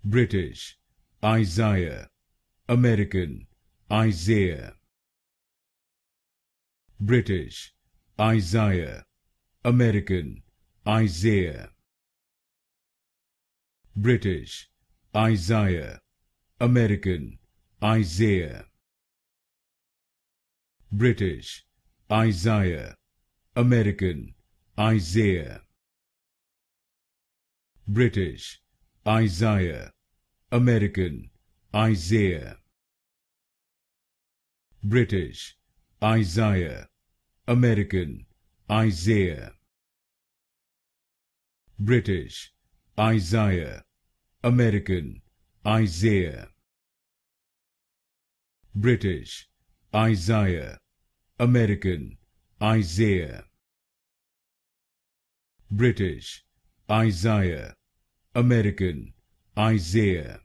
British, Isaiah. American, Isaiah. British, Isaiah. American, Isaiah. British, Isaiah. American, Isaiah. British, Isaiah. American, Isaiah. British, Isaiah. American, Isaiah. British, Isaiah. American, Isaiah. British, Isaiah. American, Isaiah. British, Isaiah. American, Isaiah. British, Isaiah. American, Isaiah.